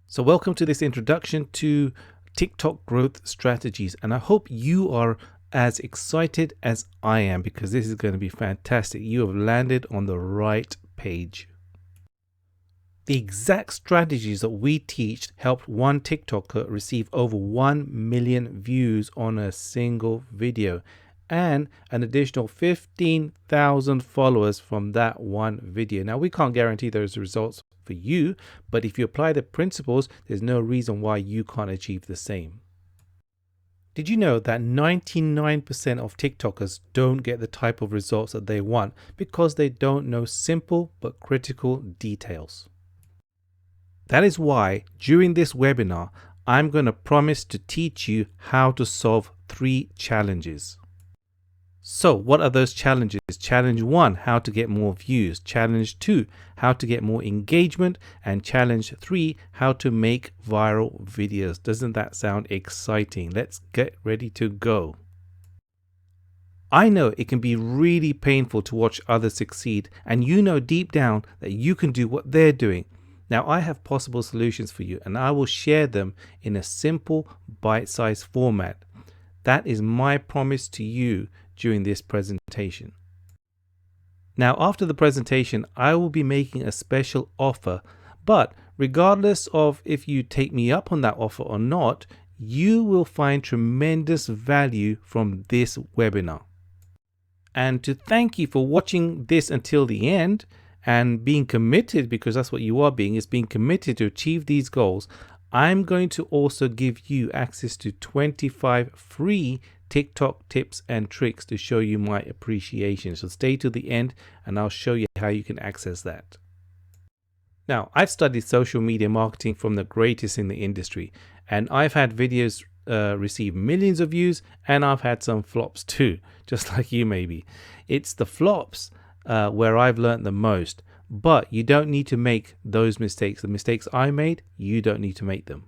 So welcome to this introduction to TikTok growth strategies, and I hope you are as excited as I am because this is going to be fantastic. You have landed on the right page. The exact strategies that we teach helped one TikToker receive over 1 million views on a single video and an additional 15,000 followers from that one video. Now, we can't guarantee those results for you, but if you apply the principles, there's no reason why you can't achieve the same. Did you know that 99% of TikTokers don't get the type of results that they want because they don't know simple but critical details? That is why during this webinar, I'm going to promise to teach you how to solve 3 challenges. So what are those challenges? Challenge 1, how to get more views. Challenge 2, how to get more engagement. And challenge 3, how to make viral videos. Doesn't that sound exciting? Let's get ready to go. I know it can be really painful to watch others succeed, and you know deep down that you can do what they're doing. Now, I have possible solutions for you, and I will share them in a simple bite-sized format. That is my promise to you during this presentation. Now, after the presentation, I will be making a special offer, but regardless of if you take me up on that offer or not, you will find tremendous value from this webinar. And to thank you for watching this until the end and being committed, because that's what you are being, is being committed to achieve these goals, I'm going to also give you access to 25 free TikTok tips and tricks to show you my appreciation. So stay to the end and I'll show you how you can access that. Now, I've studied social media marketing from the greatest in the industry, and I've had videos receive millions of views, and I've had some flops too, just like you maybe. It's the flops where I've learned the most, but you don't need to make those mistakes. The mistakes I made, you don't need to make them.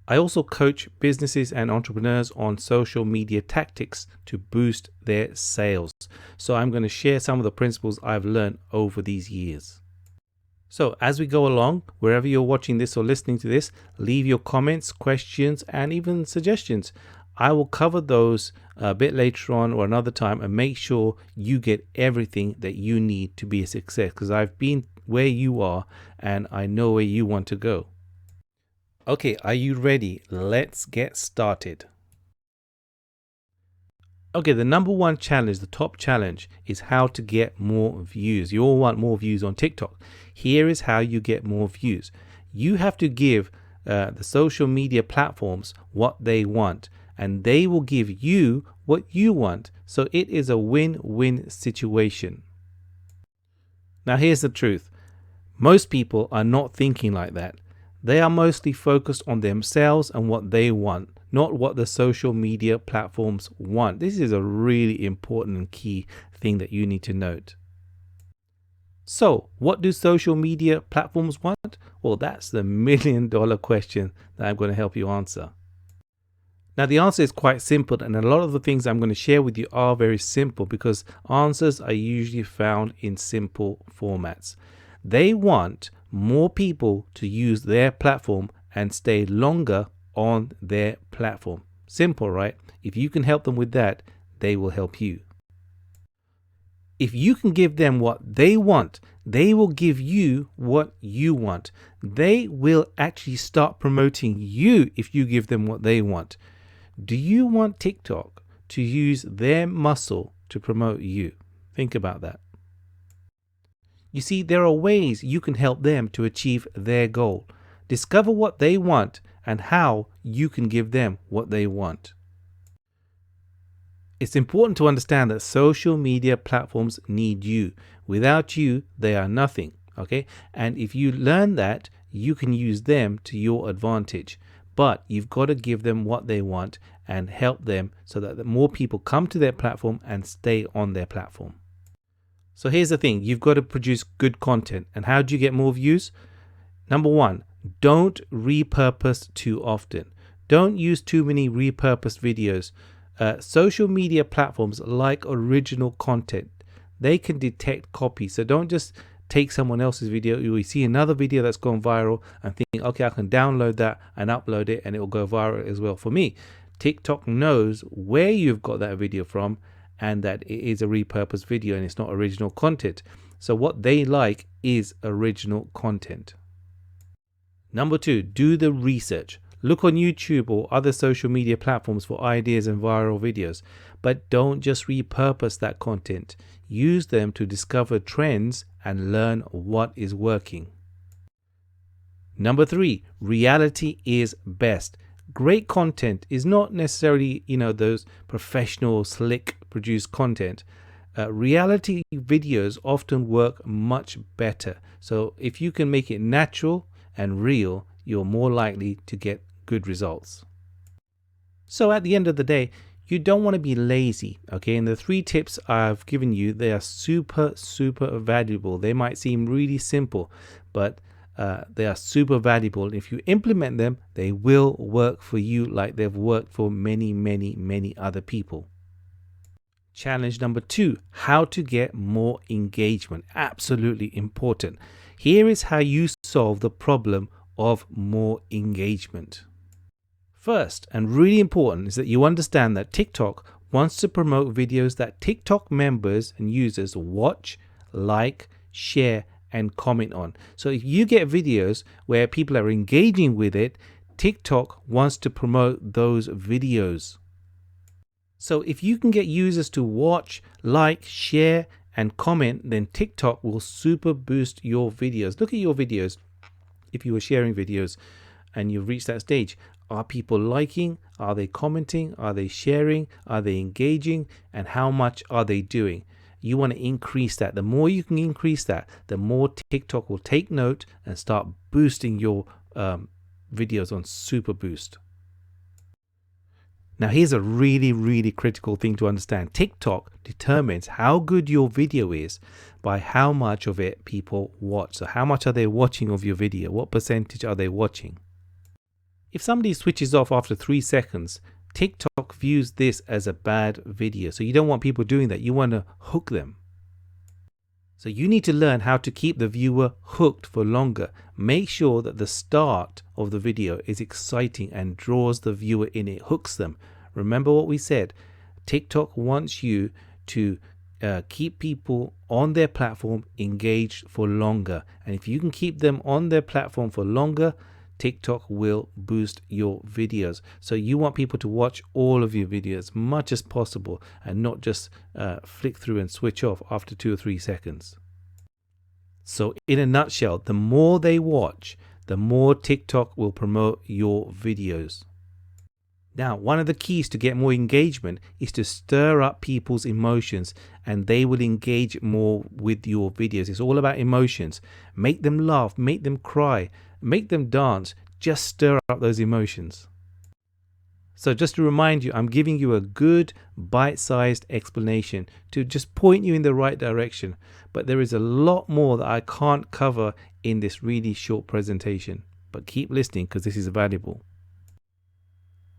I also coach businesses and entrepreneurs on social media tactics to boost their sales. So I'm going to share some of the principles I've learned over these years. So as we go along, wherever you're watching this or listening to this, leave your comments, questions, and even suggestions. I will cover those a bit later on or another time and make sure you get everything that you need to be a success, because I've been where you are and I know where you want to go. Okay, are you ready? Let's get started. Okay, the number one challenge, the top challenge, is how to get more views. You all want more views on TikTok. Here is how you get more views. You have to give the social media platforms what they want, and they will give you what you want. So it is a win-win situation. Now here's the truth. Most people are not thinking like that. They are mostly focused on themselves and what they want, not what the social media platforms want. This is a really important and key thing that you need to note. So, what do social media platforms want? Well, that's the million-dollar question that I'm going to help you answer. Now, the answer is quite simple, and a lot of the things I'm going to share with you are very simple because answers are usually found in simple formats. They want more people to use their platform and stay longer on their platform. Simple, right? If you can help them with that, they will help you. If you can give them what they want, they will give you what you want. They will actually start promoting you if you give them what they want. Do you want TikTok to use their muscle to promote you? Think about that. You see, there are ways you can help them to achieve their goal. Discover what they want and how you can give them what they want. It's important to understand that social media platforms need you. Without you, they are nothing. Okay? And if you learn that, you can use them to your advantage. But you've got to give them what they want and help them so that more people come to their platform and stay on their platform. So here's the thing, you've got to produce good content. And how do you get more views? Number 1, don't repurpose too often. Don't use too many repurposed videos. Social media platforms like original content. They can detect copy. So don't just take someone else's video, you will see another video that's gone viral and think, okay, I can download that and upload it and it will go viral as well. For me, TikTok knows where you've got that video from and that it is a repurposed video and it's not original content. So what they like is original content. Number 2, do the research. Look on YouTube or other social media platforms for ideas and viral videos, but don't just repurpose that content. Use them to discover trends and learn what is working. Number 3, reality is best. Great content is not necessarily, those professional, slick produced content. Reality videos often work much better. So if you can make it natural and real, you're more likely to get good results. So at the end of the day, you don't want to be lazy, okay? And the 3 tips I've given you, they are super valuable. They might seem really simple, but they are super valuable. If you implement them, they will work for you like they've worked for many other people. Challenge number 2, how to get more engagement. Absolutely important. Here is how you solve the problem of more engagement. First, and really important, is that you understand that TikTok wants to promote videos that TikTok members and users watch, like, share, and comment on. So if you get videos where people are engaging with it, TikTok wants to promote those videos. So if you can get users to watch, like, share, and comment, then TikTok will super boost your videos. Look at your videos. If you were sharing videos and you've reached that stage, are people liking? Are they commenting? Are they sharing? Are they engaging? And how much are they doing? You want to increase that. The more you can increase that, the more TikTok will take note and start boosting your videos on Super Boost. Now here's a really critical thing to understand. TikTok determines how good your video is by how much of it people watch. So how much are they watching of your video? What percentage are they watching? If somebody switches off after 3 seconds, TikTok views this as a bad video. So you don't want people doing that. You want to hook them. So you need to learn how to keep the viewer hooked for longer. Make sure that the start of the video is exciting and draws the viewer in. It hooks them. Remember what we said. TikTok wants you to keep people on their platform engaged for longer. And if you can keep them on their platform for longer, TikTok will boost your videos. So you want people to watch all of your videos as much as possible and not just flick through and switch off after 2 or 3 seconds. So in a nutshell, the more they watch, the more TikTok will promote your videos. Now, one of the keys to get more engagement is to stir up people's emotions, and they will engage more with your videos. It's all about emotions. Make them laugh, make them cry, make them dance. Just stir up those emotions. So just to remind you, I'm giving you a good bite-sized explanation to just point you in the right direction. But there is a lot more that I can't cover in this really short presentation. But keep listening because this is valuable.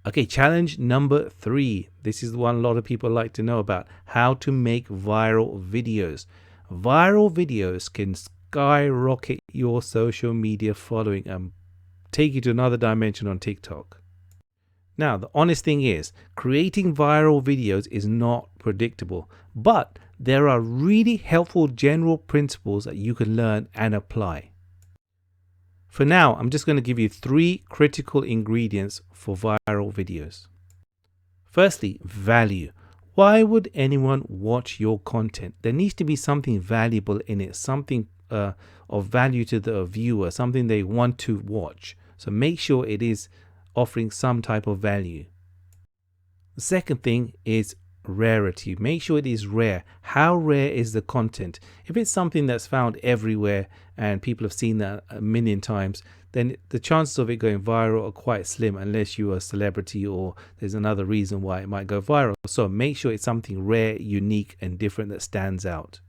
Okay, challenge number 3. This is the one a lot of people like to know about. How to make viral videos. Viral videos can skyrocket your social media following and take you to another dimension on TikTok. Now, the honest thing is, creating viral videos is not predictable, but there are really helpful general principles that you can learn and apply. For now, I'm just going to give you 3 critical ingredients for viral videos. Firstly, value. Why would anyone watch your content? There needs to be something valuable in it, something of value to the viewer, something they want to watch. So make sure it is offering some type of value. The second thing is rarity. Make sure it is rare. How rare is the content? If it's something that's found everywhere and people have seen that a million times, then the chances of it going viral are quite slim unless you're a celebrity or there's another reason why it might go viral. So make sure it's something rare, unique, and different that stands out.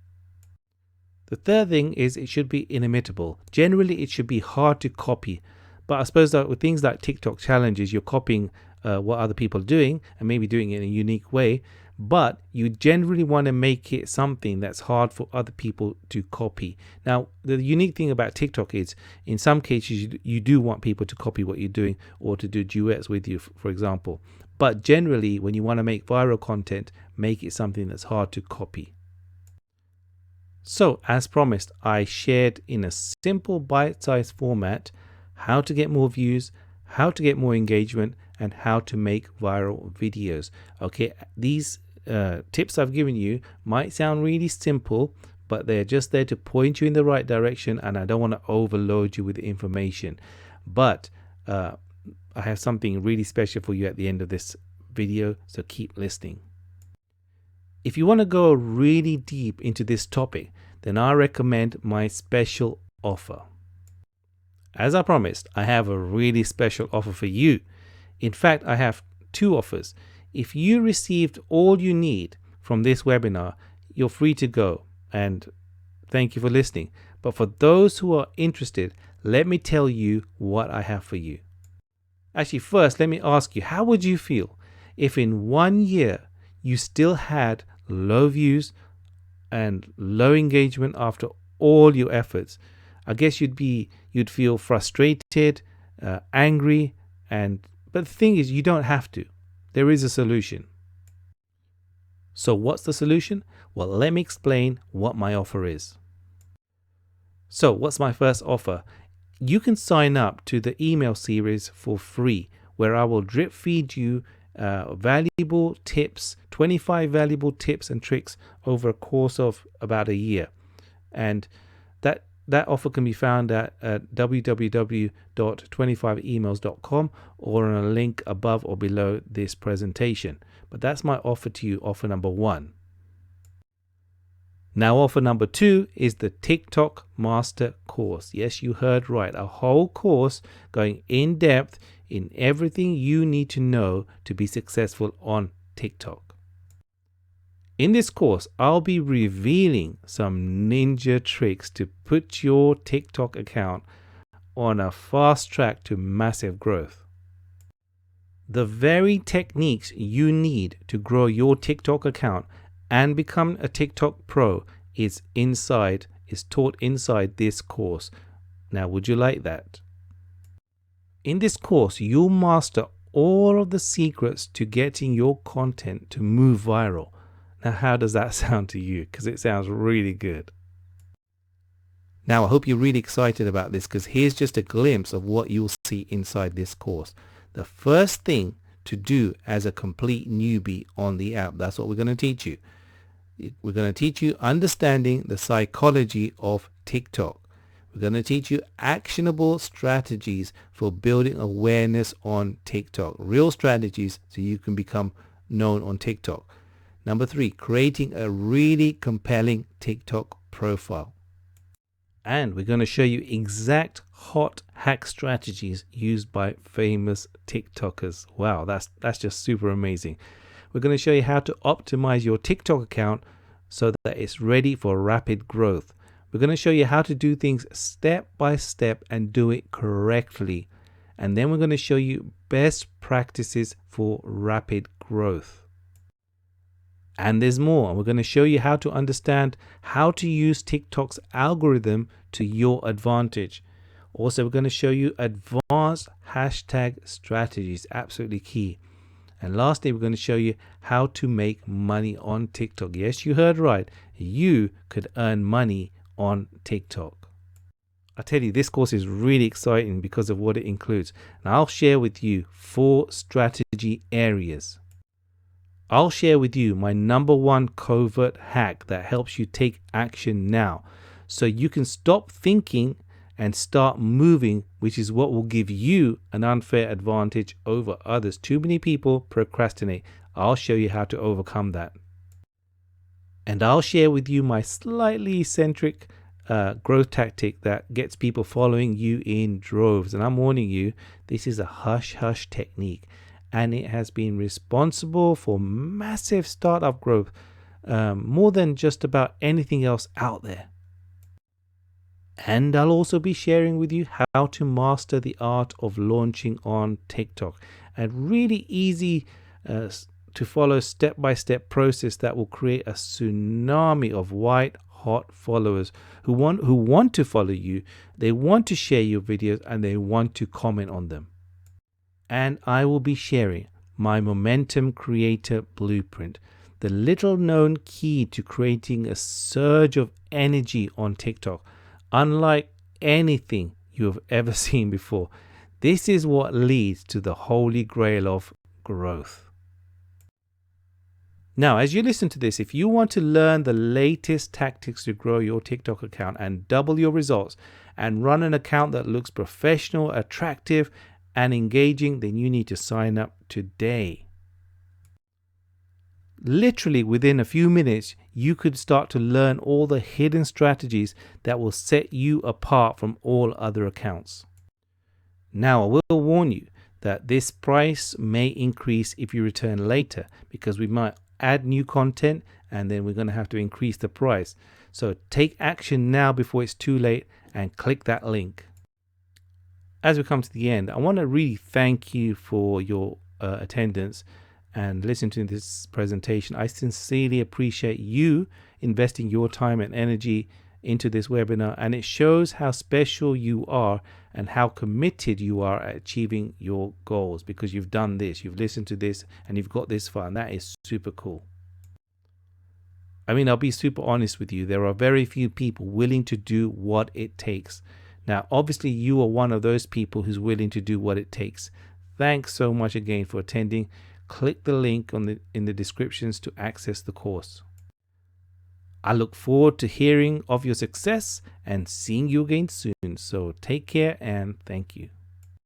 The third thing is it should be inimitable. Generally, it should be hard to copy. But I suppose that with things like TikTok challenges, you're copying what other people are doing and maybe doing it in a unique way. but you generally want to make it something that's hard for other people to copy. Now, the unique thing about TikTok is in some cases you do want people to copy what you're doing or to do duets with you, for example. But generally, when you want to make viral content, make it something that's hard to copy. So, as promised, I shared in a simple bite-sized format how to get more views, how to get more engagement, and how to make viral videos. Okay, these tips I've given you might sound really simple, but they're just there to point you in the right direction, and I don't want to overload you with information. But I have something really special for you at the end of this video, so keep listening. If you want to go really deep into this topic, then I recommend my special offer. As I promised, I have a really special offer for you. In fact, I have two offers. If you received all you need from this webinar, you're free to go, and thank you for listening. But for those who are interested, let me tell you what I have for you. Actually, first, let me ask you, how would you feel if in 1 year you still had low views and low engagement after all your efforts? I guess you'd feel frustrated, angry, but the thing is, you don't have to. There is a solution. So what's the solution? Well, let me explain what my offer is. So what's my first offer? You can sign up to the email series for free, where I will drip feed you valuable tips, 25 valuable tips and tricks over a course of about a year. And that offer can be found at www.25emails.com or on a link above or below this presentation. But that's my offer to you, offer number one. Now, offer number two is the TikTok Master Course. Yes, you heard right. A whole course going in depth in everything you need to know to be successful on TikTok. In this course, I'll be revealing some ninja tricks to put your TikTok account on a fast track to massive growth. The very techniques you need to grow your TikTok account and become a TikTok pro is taught inside this course. Now, would you like that? In this course, you'll master all of the secrets to getting your content to move viral. Now, how does that sound to you? Because it sounds really good. Now, I hope you're really excited about this, because here's just a glimpse of what you'll see inside this course. The first thing to do as a complete newbie on the app, that's what we're going to teach you. We're going to teach you understanding the psychology of TikTok. We're going to teach you actionable strategies for building awareness on TikTok. Real strategies so you can become known on TikTok. Number 3, creating a really compelling TikTok profile. And we're going to show you exact hot hack strategies used by famous TikTokers. Wow, that's just super amazing. We're going to show you how to optimize your TikTok account so that it's ready for rapid growth. We're going to show you how to do things step by step and do it correctly. And then we're going to show you best practices for rapid growth. And there's more. We're going to show you how to understand how to use TikTok's algorithm to your advantage. Also, we're going to show you advanced hashtag strategies, absolutely key. And lastly, we're going to show you how to make money on TikTok. Yes, you heard right. You could earn money on TikTok. I tell you, this course is really exciting because of what it includes. And I'll share with you 4 strategy areas. I'll share with you my number 1 covert hack that helps you take action now, so you can stop thinking and start moving, which is what will give you an unfair advantage over others. Too many people procrastinate. I'll show you how to overcome that. And I'll share with you my slightly eccentric growth tactic that gets people following you in droves. And I'm warning you, this is a hush-hush technique. And it has been responsible for massive startup growth, more than just about anything else out there. And I'll also be sharing with you how to master the art of launching on TikTok, and really easy to follow step-by-step process that will create a tsunami of white hot followers who want to follow you, they want to share your videos, and they want to comment on them. And I will be sharing my Momentum Creator Blueprint, the little known key to creating a surge of energy on TikTok, unlike anything you have ever seen before. This is what leads to the holy grail of growth. Now, as you listen to this, if you want to learn the latest tactics to grow your TikTok account and double your results and run an account that looks professional, attractive, and engaging, then you need to sign up today. Literally within a few minutes, you could start to learn all the hidden strategies that will set you apart from all other accounts. Now, I will warn you that this price may increase if you return later, because we might add new content and then we're going to have to increase the price. So take action now before it's too late and click that link. As we come to the end, I want to really thank you for your attendance and listening to this presentation. I sincerely appreciate you investing your time and energy into this webinar, and it shows how special you are and how committed you are at achieving your goals, because you've done this, you've listened to this, and you've got this far, and that is super cool. I mean, I'll be super honest with you. There are very few people willing to do what it takes. Now, obviously, you are one of those people who's willing to do what it takes. Thanks so much again for attending. Click the link in the descriptions to access the course. I look forward to hearing of your success and seeing you again soon. So take care and thank you.